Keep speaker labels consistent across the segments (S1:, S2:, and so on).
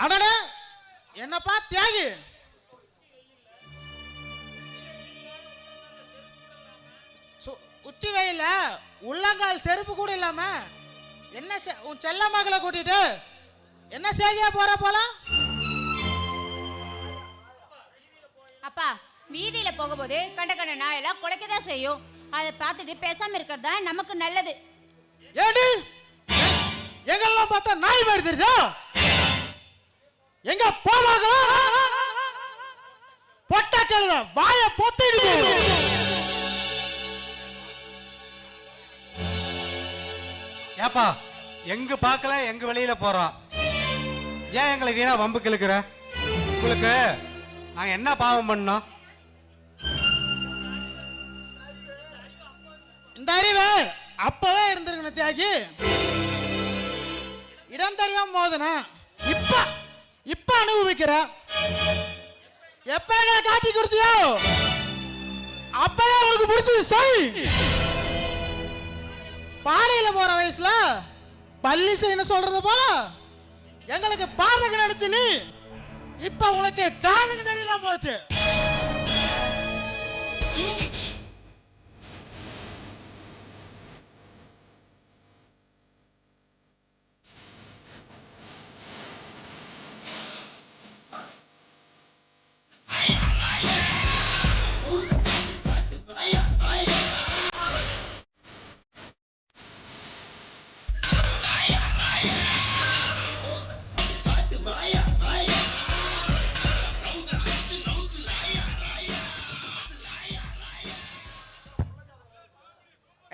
S1: அடட என்னப்பா தியாகி, உச்சி வெயில உள்ளங்கால் செருப்பு கூட இல்லாம என்ன உன் செல்ல மகளை கூட்டிட்டு என்ன செய்தியா போற போலாம்?
S2: அப்பா வீதியில போகும்போது கண்ட கண்ட நாயெல்லாம் குலைக்கதான் செய்யும். அதை பார்த்துட்டு பேசாம இருக்கிறது தான் நமக்கு நல்லது.
S1: ஏடி எங்கெல்லாம் பார்த்தா நாய் மாதிரி தெரியுதா? எங்க போவாங்களா? பொட்டா கேளுங்க, வாய பொத்திடு.
S3: ஏப்பா எங்க பார்க்கல எங்க வெளியில போறோம், ஏன் எங்களை வீணா வம்பு கிழக்குற? உங்களுக்கு நாங்க என்ன பாவம் பண்ணோம்?
S1: இந்த அறிவு அப்பவே இருந்திருக்கணும் தியாகி. இடம் தெரியாம மோதன இப்ப இப்ப அனுபவிக்கிற. எப்ப என்ன காட்சி கொடுத்தியோ அப்பவே உனக்கு பிடிச்சது செய். பாடையில போற வயசுல பள்ளி செய்யணும் சொல்றது போல எங்களுக்கு பாதக நினைச்சு நீ இப்ப உனக்கு சாதக தெரியலாம் போச்சு.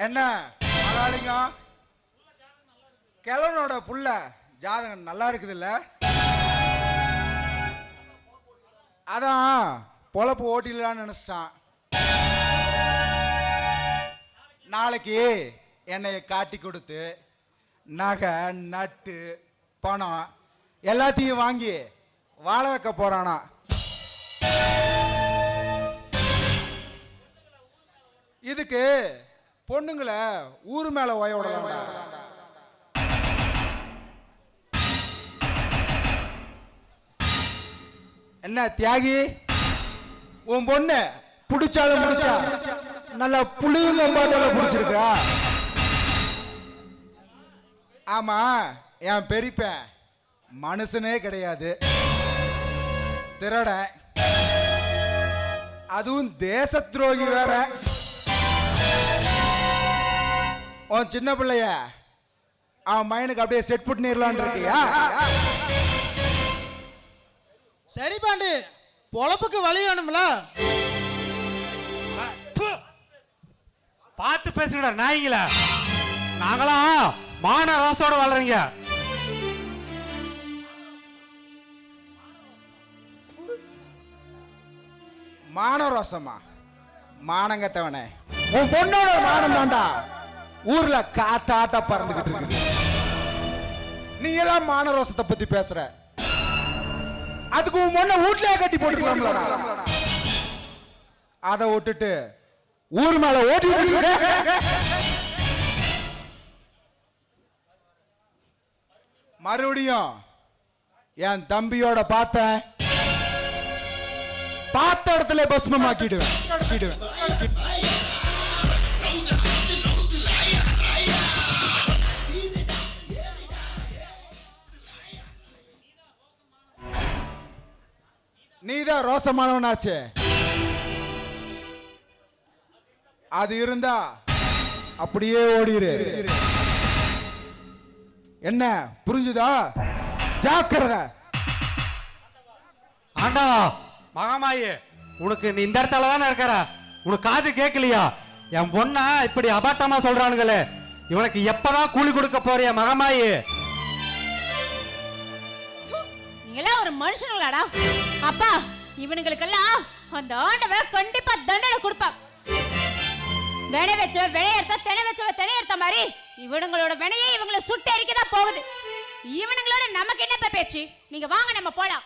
S4: என்ன மகாலிங்கம், கிழவனோட புள்ள ஜாதகம் நல்லா இருக்குதுல்ல? அதான் பொழப்பு ஓட்டிடலான்னு நினைச்சிட்டான். நாளைக்கு என்னைய காட்டி கொடுத்து நகை நட்டு பணம் எல்லாத்தையும் வாங்கி வாழ வைக்க போறானா. இதுக்கு பொண்ணுங்களை ஊரு மேல ஓய விடலாம். என்ன தியாகி, உன் பொண்ணு பிடிச்சாலும் பிடிச்சா நல்லா புளியுங்க பாட்டால பிடிச்சிருக்கா? ஆமா, என் பெரியப்பன் மனுஷனே கிடையாது, திருட, அதுவும் தேச துரோகி வேற. உன் சின்ன பிள்ளைய அவன் மைனுக்கு அப்படியே செட் பண்ணிடலான் இருக்கியா?
S1: சரி பாண்டி, பொழப்புக்கு வழி வேணும்ல.
S3: பார்த்து பேசுங்கடா நாய்ங்களா, நாங்களாம் மான ராசத்தோட வளர்றீங்க.
S4: மானரோசமா? மானம் கட்டவனே, உன் பொண்ணோட மானம் தாண்டா ஊர்ல காத்தாட்ட பறந்துகிட்டு இருக்குது. நீ எல்லாம் மானரோசத்தை பத்தி பேசுற, அதுக்கு உன் பொண்ணை வீட்லயே கட்டி போட்டுக்கலாம்ல. அதை விட்டுட்டு ஊர் மேல ஓட்டி மறுபடியும் என் தம்பியோட பார்த்தேன், பார்த்த இடத்துல பஸ்மமாக்கிடுவேன். நீதான் ரோசமானவனாச்சே, அது இருந்தா அப்படியே ஓடிரு. என்ன புரிஞ்சுதா? ஜாக்கிரதை.
S3: ஆண்டா மகாமாயி, உனக்கு நீ இந்த இடத்துல தானே இருக்கிற, உனக்கு காது கேட்கலையா? என் பொண்ண இப்படி அபாட்டமா சொல்றானுங்களே, இவனுக்கு எப்பதான் கூலி கொடுக்க போறிய மகாமாயி?
S2: நீங்களாம் ஒரு மனுஷனுங்களாடா? அப்பா, இவனுங்களுக்கெல்லாம் அந்த ஆண்டவ கண்டிப்பா தண்டனை கொடுப்பா. வினை வச்சவ வினையர்த்த, தினை வச்சவ தினையர்த்த மாதிரி இவனுங்களோட வினையே இவங்களை சுட்டு அரிக்கதான் போகுது. இவனுங்களோட நமக்கு என்ன பேச்சு? நீங்க வாங்க, நம்ம போலாம்.